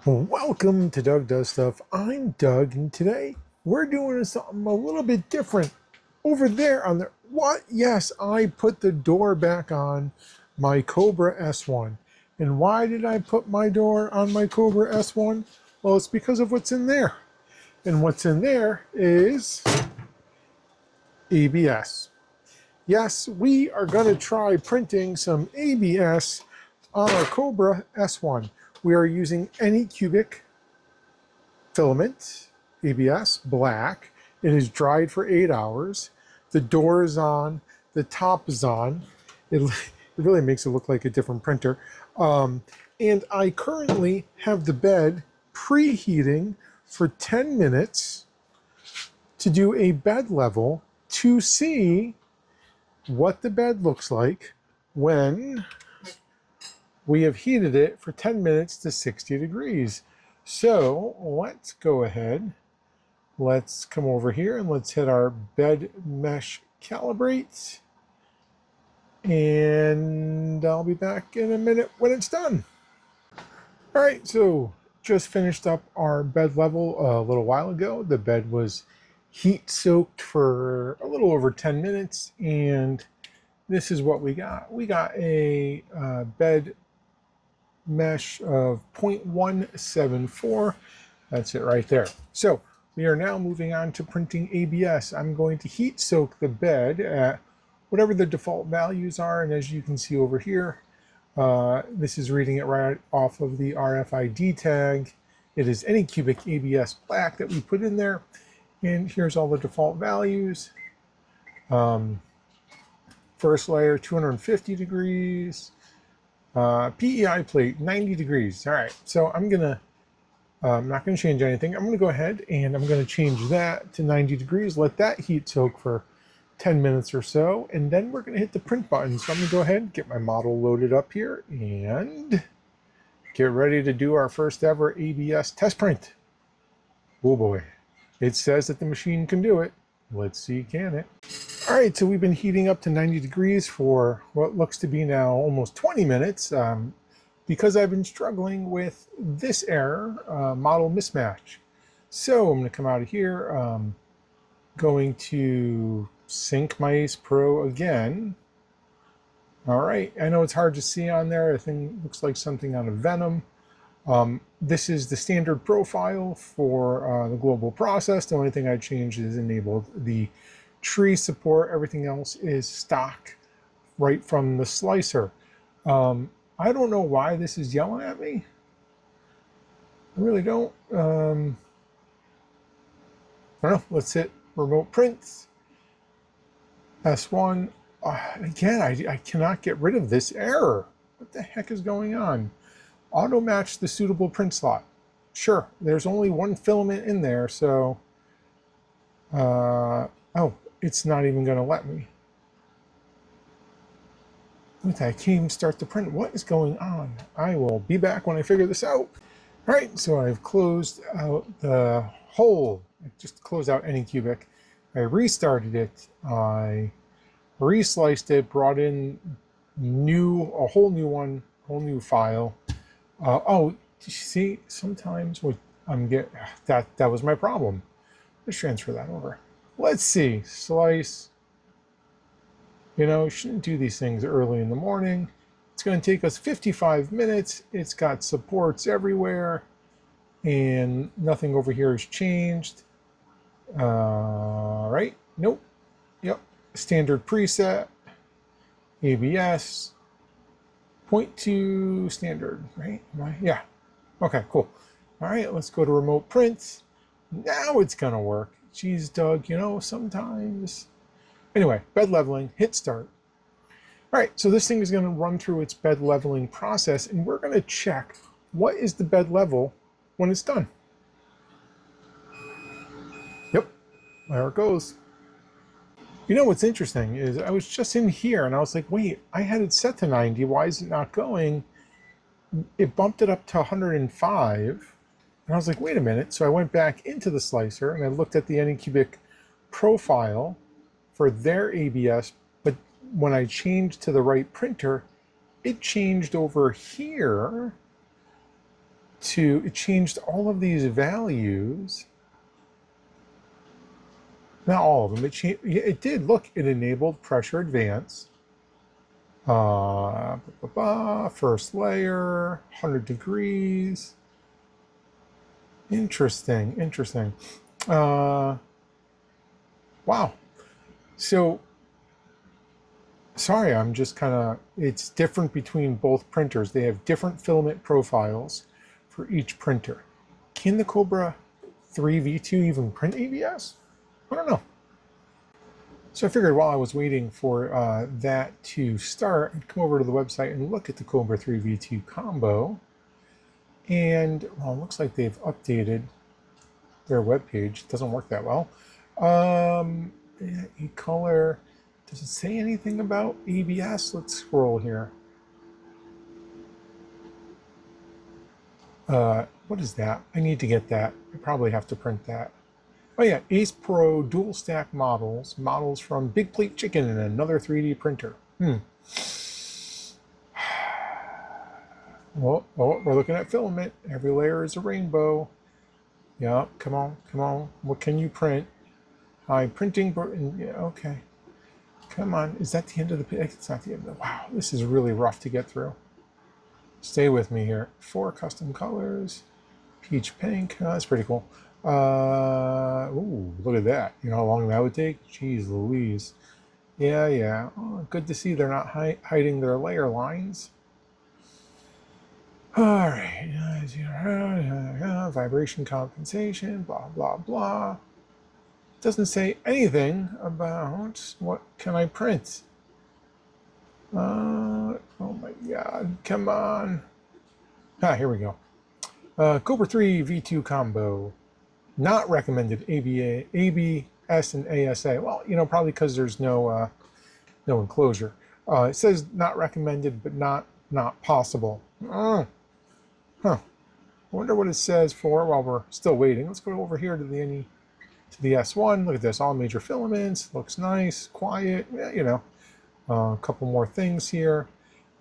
Welcome to Doug Does Stuff. I'm Doug, and today we're doing something a little bit different. Over there on the what? Yes, I put the door back on my Kobra S1. And why did I put my door on my Kobra S1? Well, it's because of what's in there. And what's in there is ABS. Yes, we are going to try printing some ABS on our Kobra S1. We are using Anycubic filament, ABS, black. It is dried for 8 hours. The door is on, the top is on. It really makes it look like a different printer. And I currently have the bed preheating for 10 minutes to do a bed level to see what the bed looks like when we have heated it for 10 minutes to 60 degrees. So let's go ahead. Let's come over here and let's hit our bed mesh calibrate. And I'll be back in a minute when it's done. All right, so just finished up our bed level a little while ago. The bed was heat soaked for a little over 10 minutes. And this is what we got. We got a bed mesh of 0.174. That's it right there. So we are now moving on to printing ABS. I'm going to heat soak the bed at whatever the default values are. And as you can see over here, this is reading it right off of the RFID tag. It is Anycubic ABS black that we put in there. And here's all the default values. First layer, 250 degrees. PEI plate, 90 degrees. All right, so I'm not gonna change anything. I'm gonna go ahead and I'm gonna change that to 90 degrees, let that heat soak for 10 minutes or so, and then we're gonna hit the print button. So I'm gonna go ahead and get my model loaded up here and get ready to do our first ever ABS test print. Oh boy, it says that the machine can do it. Let's see, can it? All right, so we've been heating up to 90 degrees for what looks to be now almost 20 minutes because I've been struggling with this error, model mismatch. So I'm going to come out of here, going to sync my Ace Pro again. All right, I know it's hard to see on there. I think it looks like something out of Venom. This is the standard profile for the global process. The only thing I changed is enabled the tree support. Everything else is stock right from the slicer. I don't know why this is yelling at me. I really don't. I don't know. Let's hit remote print. S1. Again, I cannot get rid of this error. What the heck is going on? Auto match the suitable print slot. Sure, there's only one filament in there, so oh, it's not even going to let me. I can't even start the print. What is going on? I will be back when I figure this out. All right, so I've closed out the whole, just closed out Anycubic. I restarted it. I resliced it, brought in a whole new one, whole new file. Oh, you see, sometimes what I'm getting, that was my problem. Let's transfer that over. Let's see, slice. You know, shouldn't do these things early in the morning. It's going to take us 55 minutes. It's got supports everywhere, and nothing over here has changed. Right? Nope. Yep. Standard preset. ABS. 0.2 standard, right? Yeah. Okay, cool. All right, let's go to remote print. Now it's gonna work. Geez, Doug, you know, sometimes. Anyway, bed leveling, hit start. All right, so this thing is gonna run through its bed leveling process, and we're gonna check what is the bed level when it's done. Yep, there it goes. You know what's interesting is I was just in here and I was like, wait, I had it set to 90. Why is it not going? It bumped it up to 105. And I was like, wait a minute. So I went back into the slicer and I looked at the Anycubic profile for their ABS. But when I changed to the right printer, it changed over here it changed all of these values. Not all of them. It did. Look, it enabled pressure advance. First layer, 100 degrees. Interesting. Wow. So, sorry, I'm just kind of, it's different between both printers. They have different filament profiles for each printer. Can the Kobra 3 V2 even print ABS? I don't know. So I figured while I was waiting for that to start, I'd come over to the website and look at the Kobra 3 V2 Combo. And, well, it looks like they've updated their webpage. It doesn't work that well. E-color. Does it say anything about ABS? Let's scroll here. What is that? I need to get that. I probably have to print that. Oh yeah, Ace Pro dual stack models from Big Plate Chicken and another 3D printer. Oh, we're looking at filament. Every layer is a rainbow. Yeah, come on. What can you print? Hi, printing. Yeah, okay. Come on. Is that the end of the page? It's not the end of the. Wow, this is really rough to get through. Stay with me here. 4 custom colors. Peach pink. Oh, that's pretty cool. Ooh, look at that. You know how long that would take? Jeez Louise. Yeah. Oh, good to see they're not hiding their layer lines. All right. Vibration compensation, blah, blah, blah. It doesn't say anything about what can I print. Oh my God, come on. Here we go. Kobra 3 V2 Combo. Not recommended ABS and ASA. Well, you know, probably because there's no enclosure. It says not recommended, but not possible. I wonder what it says for while we're still waiting. Let's go over here to the S1. Look at this, all major filaments. Looks nice, quiet. Yeah, you know, a couple more things here.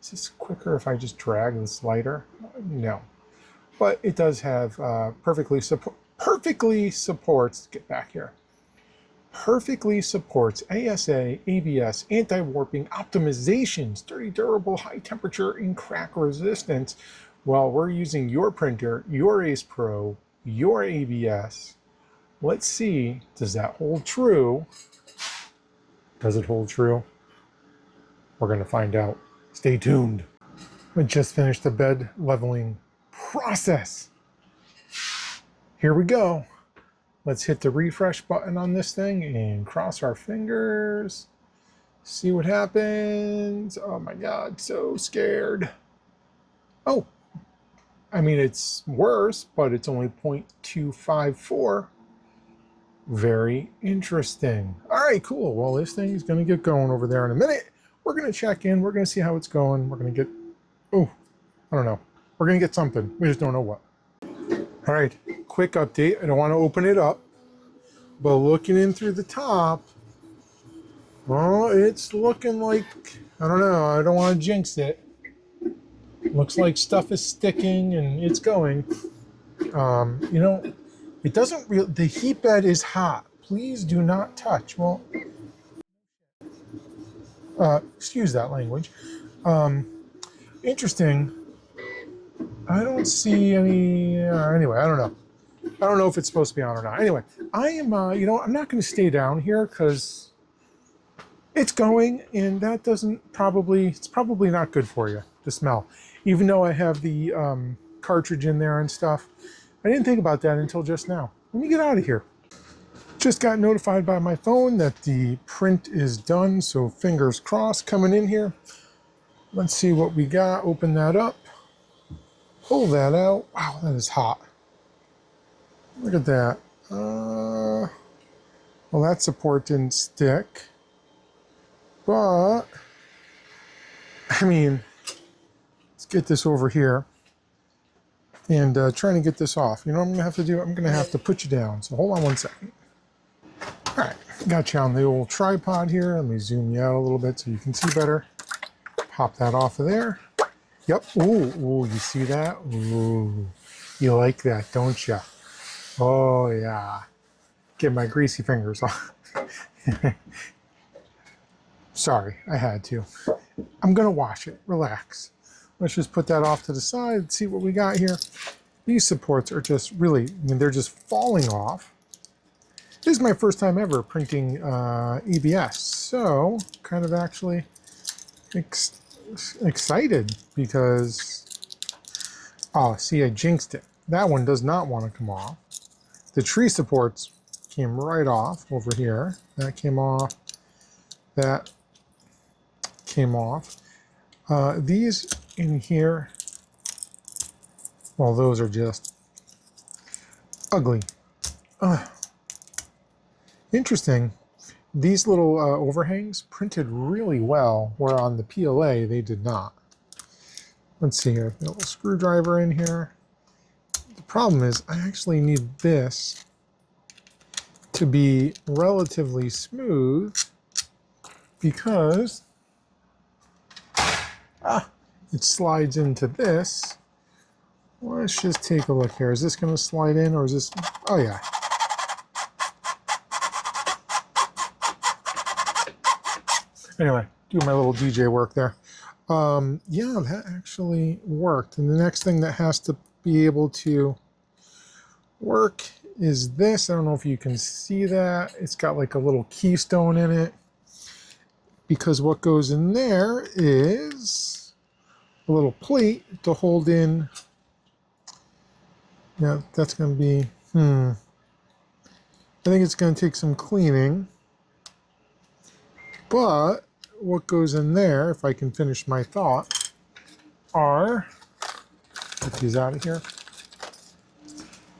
Is this quicker if I just drag the slider? No, but it does have perfectly supports. Get back here. Perfectly supports ASA, ABS, anti-warping, optimization, sturdy, durable, high temperature, and crack resistance. Well, we're using your printer, your Ace Pro, your ABS. Let's see, does that hold true? Does it hold true? We're going to find out. Stay tuned. We just finished the bed leveling process. Here we go. Let's hit the refresh button on this thing and cross our fingers. See what happens. Oh my God, so scared. Oh, I mean, it's worse, but it's only 0.254. Very interesting. All right, cool. Well, this thing is going to get going over there in a minute. We're going to check in. We're going to see how it's going. We're going to get, I don't know. We're going to get something. We just don't know what. All right, quick update. I don't want to open it up, but looking in through the top, well, it's looking like, I don't know. I don't want to jinx it. Looks like stuff is sticking and it's going. You know, it doesn't really, the heat bed is hot. Please do not touch. Well, excuse that language. Interesting. I don't see any, anyway, I don't know. I don't know if it's supposed to be on or not. Anyway, I am, you know, I'm not going to stay down here because it's going and that doesn't probably, it's probably not good for you, the smell. Even though I have the cartridge in there and stuff. I didn't think about that until just now. Let me get out of here. Just got notified by my phone that the print is done, so fingers crossed coming in here. Let's see what we got. Open that up. Pull that out. Wow, that is hot. Look at that. Well, that support didn't stick. But, I mean, let's get this over here. And trying to get this off. You know what I'm going to have to do? I'm going to have to put you down. So hold on one second. All right, got you on the old tripod here. Let me zoom you out a little bit so you can see better. Pop that off of there. Yep. Ooh, you see that? Ooh. You like that, don't you? Oh, yeah. Get my greasy fingers off. Sorry, I had to. I'm going to wash it. Relax. Let's just put that off to the side, see what we got here. These supports are just really, I mean, they're just falling off. This is my first time ever printing ABS, so kind of actually excited because, oh, see, I jinxed it. That one does not want to come off. The tree supports came right off over here. That came off. That came off. These in here, well, those are just ugly. Interesting. These little overhangs printed really well, where on the PLA they did not. Let's see here. A little screwdriver in here. The problem is I actually need this to be relatively smooth because it slides into this. Let's just take a look here. Is this going to slide in, or is this? Oh yeah. Anyway, doing my little DJ work there. Yeah, that actually worked. And the next thing that has to be able to work is this. I don't know if you can see that. It's got like a little keystone in it, because what goes in there is a little plate to hold in. Yeah, that's going to be, I think it's going to take some cleaning. But what goes in there, if I can finish my thought, are, get these out of here,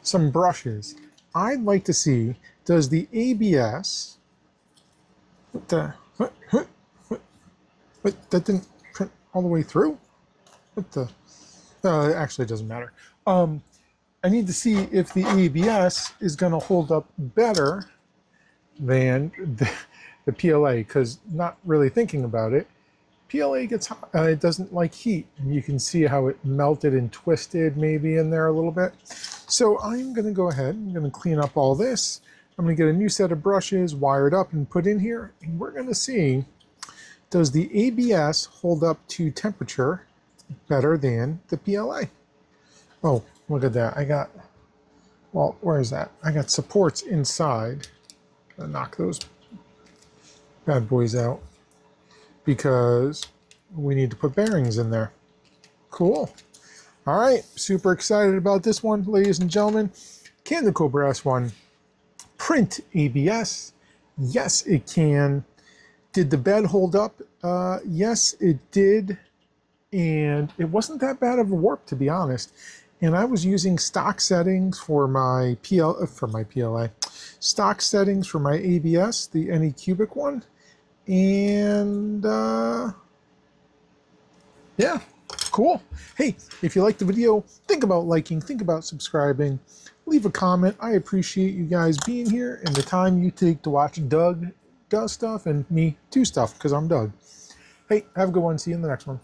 some brushes. I'd like to see, does the ABS, what, that didn't print all the way through? What the, it actually doesn't matter. I need to see if the ABS is going to hold up better than the PLA, because not really thinking about it, PLA gets hot, it doesn't like heat. And you can see how it melted and twisted maybe in there a little bit. So I'm going to go ahead, I'm going to clean up all this. I'm going to get a new set of brushes, wire it up and put in here. And we're going to see, does the ABS hold up to temperature better than the PLA? Oh, look at that. I got, well, where is that? I got supports inside. Gotta knock those bad boys out because we need to put bearings in there. Cool. All right, super excited about this one, ladies and gentlemen. Can the Kobra S1 print ABS? Yes, it can. Did the bed hold up? Yes, it did. And it wasn't that bad of a warp, to be honest. And I was using stock settings for my PLA, stock settings for my ABS, the Anycubic one. And yeah, cool. Hey, if you liked the video, think about liking, think about subscribing, leave a comment. I appreciate you guys being here and the time you take to watch Doug does stuff and me do stuff, because I'm Doug. Hey, have a good one. See you in the next one.